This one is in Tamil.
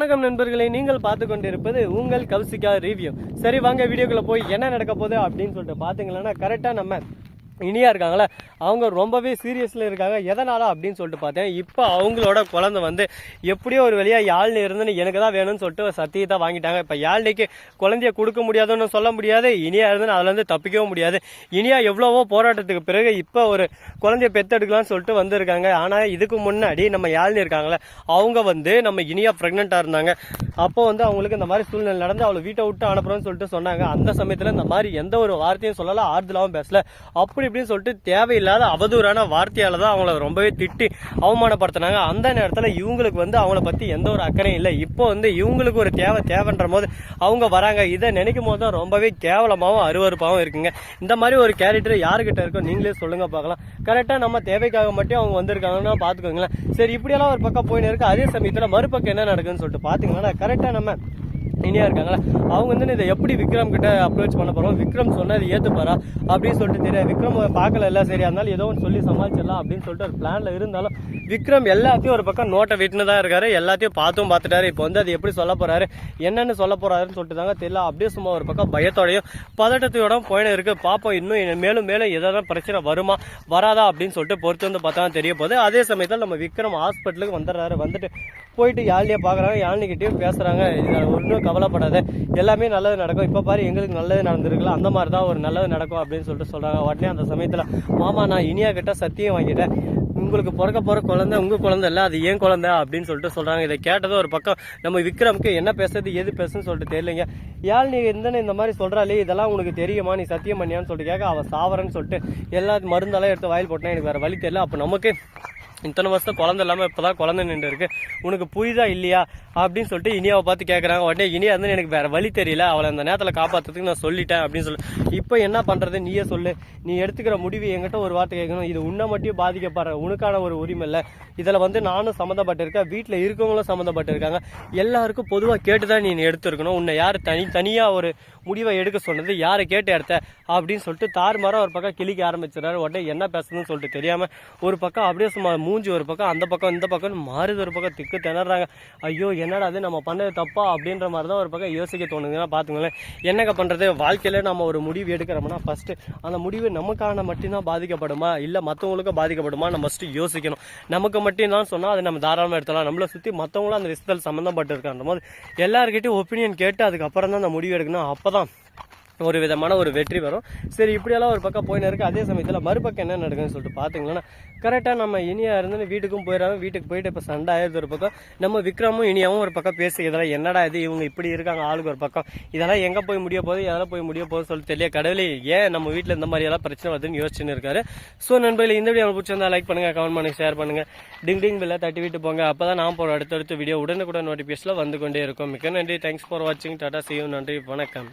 வணக்கம் நண்பர்களே, நீங்கள் பார்த்து கொண்டிருப்பது உங்கள் கௌசிகா ரிவ்யூ. சரி வாங்க வீடியோக்குள்ள போய் என்ன நடக்க போகுது அப்படின்னு சொல்லிட்டு பார்த்தீங்கன்னா, கரெக்டாக நம்ம இனியா இருக்காங்களே அவங்க ரொம்பவே சீரியஸில் இருக்காங்க. எதனால் அப்படின்னு சொல்லிட்டு பார்த்தேன். இப்போ அவங்களோட குழந்தை வந்து எப்படியோ ஒரு வழியாக யாழ்னி இருந்துன்னு எனக்கு தான் வேணும்னு சொல்லிட்டு சத்தியத்தை வாங்கிட்டாங்க. இப்போ யாழ்னிக்கு குழந்தைய கொடுக்க முடியாதுன்னு சொல்ல முடியாது, இனியா இருந்துன்னு அதுலேருந்து தப்பிக்கவும் முடியாது. இனியா எவ்வளவோ போராட்டத்துக்கு பிறகு இப்போ ஒரு குழந்தைய பெத்தெடுக்கலாம்னு சொல்லிட்டு வந்திருக்காங்க. ஆனால் இதுக்கு முன்னாடி நம்ம யாழ்னி இருக்காங்களே அவங்க வந்து நம்ம இனியா ப்ரெக்னெண்ட்டாக இருந்தாங்க. அப்போ வந்து அவங்களுக்கு இந்த மாதிரி சூழ்நிலை நடந்து அவளை வீட்டை விட்டு அனுப்புறோம்னு சொல்லிட்டு சொன்னாங்க. அந்த சமயத்தில் இந்த மாதிரி எந்த ஒரு வார்த்தையும் சொல்லலாம், ஆறுதலாகவும் பேசல. அப்படி இப்படின்னு சொல்லிட்டு தேவையில்லாத அவதூறான வார்த்தையால தான் அவங்கள ரொம்பவே திட்டி அவமானப்படுத்தினாங்க. அந்த நேரத்தில் இவங்களுக்கு வந்து அவங்கள பற்றி எந்த ஒரு அக்கறையும் இல்லை. இப்போ வந்து இவங்களுக்கு ஒரு தேவைன்ற போது அவங்க வராங்க. இதை நினைக்கும் போது தான் ரொம்பவே கேவலமாகவும் அருவறுப்பாகவும் இருக்குங்க. இந்த மாதிரி ஒரு கேரக்டர் யாருக்கிட்ட இருக்கோ நீங்களே சொல்லுங்க பார்க்கலாம். கரெக்டாக நம்ம தேவைக்காக மட்டும் அவங்க வந்திருக்காங்கன்னா பார்த்துக்கோங்களேன். சரி, இப்படியெல்லாம் ஒரு பக்கம் போயின்னு இருக்கு. அதே சமயத்தில் மறுபக்கம் என்ன நடக்குதுன்னு சொல்லிட்டு பார்த்தீங்கன்னா, கரெக்டாக நம்ம இனியா இருக்காங்களா அவங்க வந்து இதை எப்படி விக்ரம் கிட்ட அப்ரோச் பண்ண போறோம், விக்ரம் சொன்னா இது ஏத்துப்பாரா அப்படின்னு சொல்லிட்டு தெரியாது. விக்ரம் பார்க்கல எல்லாம் சரி, அதனால ஏதோ ஒன்று சொல்லி சமாளிச்சிடலாம் அப்படின்னு சொல்லிட்டு ஒரு பிளான்ல இருந்தாலும் விக்ரம் எல்லாத்தையும் ஒரு பக்கம் நோட்டை விட்டுன்னு தான் இருக்காரு. எல்லாத்தையும் பார்த்துட்டாரு. இப்போ வந்து அது எப்படி சொல்ல போறாரு, என்னன்னு சொல்ல போறாருன்னு சொல்லிட்டு தாங்க தெரியல. அப்படியே சும்மா ஒரு பக்கம் பயத்தோடையும் பதட்டத்தோட போயின்னு இருக்கு. பாப்போம் இன்னும் மேலும் மேலும் ஏதாவது பிரச்சனை வருமா வராதா அப்படின்னு சொல்லிட்டு பொறுத்து வந்து பார்த்தா தெரிய போகுது. அதே சமயத்தில் நம்ம விக்ரம் ஹாஸ்பிட்டலுக்கு வந்துடுறாரு. வந்துட்டு போயிட்டு யாழ்னியை பார்க்குறாங்க. யாழ்னிக்கிட்டையும் பேசுறாங்க. ஒன்றும் கவலைப்படாத, எல்லாமே நல்லது நடக்கும். இப்போ பாரு எங்களுக்கு நல்லது நடந்திருக்கலாம், அந்த மாதிரி தான் ஒரு நல்லது நடக்கும் அப்படின்னு சொல்லிட்டு சொல்றாங்க. உடனே அந்த சமயத்தில் மாமா நான் இனியா கிட்ட சத்தியம் வாங்கிட்டேன், உங்களுக்கு பிறக்க போற குழந்தை உங்க குழந்தை இல்லை, அது ஏன் குழந்தை அப்படின்னு சொல்லிட்டு சொல்றாங்க. இதை கேட்டதும் ஒரு பக்கம் நம்ம விக்ரமுக்கு என்ன பேசுறது எது பேசுன்னு சொல்லிட்டு தெரியலைங்க. யாழ்னி இருந்தேன்னு இந்த மாதிரி சொல்றாளே இதெல்லாம் உனக்கு தெரியுமா, நீ சத்தியம் பண்ணியான்னு சொல்லிட்டு கேட்க அவள் சாவரன்னு சொல்லிட்டு எல்லா மருந்தெல்லாம் எடுத்து வாயில் போட்டேன், எனக்கு வேற வழி தெரியல. அப்போ நமக்கு இத்தனை வருஷம் குழந்தை இல்லாமல் இப்போதான் குழந்தை நின்று இருக்கு, உனக்கு புரியுதா இல்லையா அப்படின்னு சொல்லிட்டு இனியாவை பார்த்து கேட்குறாங்க. உடனே இனியா வந்து எனக்கு வேற வழி தெரியல, அவளை அந்த நேரத்தில் காப்பாற்றுறதுக்கு நான் சொல்லிட்டேன் அப்படின்னு சொல்லி. இப்போ என்ன பண்ணுறது நீயே சொல்லு, நீ எடுத்துக்கிற முடிவு என்கிட்ட ஒரு வார்த்தை கேட்கணும். இது உன்னை மட்டும் பாதிக்கப்படுற உனக்கான ஒரு உரிமை இல்லை, இதில் வந்து நானும் சம்மந்தப்பட்டிருக்கேன், வீட்டில் இருக்கவங்களும் சம்மந்தப்பட்டிருக்காங்க, எல்லாருக்கும் பொதுவாக கேட்டு தான் நீ எடுத்துருக்கணும். உன்னை யார் தனியாக ஒரு முடிவை எடுக்க சொன்னது, யாரை கேட்டு எடுத்த அப்படின்னு சொல்லிட்டு தாறுமாறாக ஒரு பக்கம் கிளிக்க ஆரம்பிச்சிடறாரு. உடனே என்ன பேசுறதுன்னு சொல்லிட்டு தெரியாமல் ஒரு பக்கம் அப்படியே சும்மா மூஞ்சி ஒரு பக்கம் அந்த பக்கம் இந்த பக்கம் மாறுது, ஒரு பக்கம் திக்கு திணறாங்க. ஐயோ என்னடா அது நம்ம பண்ணது தப்பா அப்படின்ற மாதிரி தான் ஒரு பக்கம் யோசிக்க தோணுதுன்னா பார்த்துங்களேன். என்னங்க பண்ணுறது, வாழ்க்கையில் நம்ம ஒரு முடிவு எடுக்கிறோம்னா ஃபர்ஸ்ட் அந்த முடிவு நமக்கான மட்டும்தான் பாதிக்கப்படுமா இல்லை மற்றவங்களுக்கும் பாதிக்கப்படுமா நம்ம ஃபர்ஸ்ட் யோசிக்கணும். நமக்கு மட்டும்தான் சொன்னால் அதை நம்ம தாராளமாக எடுத்துலாம். நம்மளை சுற்றி மற்றவங்களும் அந்த விஷயத்தில் சம்மந்தப்பட்டு இருக்கான்ற போது எல்லாருக்கிட்டையும் ஒப்பீனியன் கேட்டு அதுக்கப்புறம் தான் அந்த முடிவு எடுக்கணும். அப்போ தான் ஒரு விதமான ஒரு வெற்றி வரும். சரி, இப்படியெல்லாம் ஒரு பக்கம் போயின்னு இருக்கு. அதே சமயத்தில் மறுபக்கம் என்ன நடக்குதுன்னு சொல்லிட்டு பார்த்தீங்கன்னா, கரெக்டாக நம்ம இனியா இருந்து வீட்டுக்கும் போயிடறாங்க. வீட்டுக்கு போயிட்டு இப்போ சண்டை ஆயிடுது. ஒரு பக்கம் நம்ம விக்ரமும் இனியாவும் ஒரு பக்கம் பேசி இதெல்லாம் என்னடா இது இவங்க இப்படி இருக்காங்க ஆளுக்கு ஒரு பக்கம், இதெல்லாம் எங்கே போய் முடிய போகுது எதெல்லாம் போய் முடிய போகுது சொல்லிட்டு தெரியல. கடவுளே ஏன் நம்ம வீட்டில் இந்த மாதிரி எல்லாம் பிரச்சனை வருதுன்னு யோசிச்சுன்னு இருக்காரு. ஸோ நண்பர்களே, இந்த வீடியோ பிடிச்சிருந்தா லைக் பண்ணுங்க, கமெண்ட் பண்ணுங்க, ஷேர் பண்ணுங்க, டிங் பில்லை தட்டி விட்டு போங்க. அப்போ தான் நான் போகிற அடுத்தடுத்த வீடியோ உடனுக்குடன் நோட்டிஃபிகேஷனில் வந்து கொண்டே இருக்கும். மிக்க நன்றி, தேங்க்ஸ் ஃபார் வாட்சிங், டாடா, see you, நன்றி, வணக்கம்.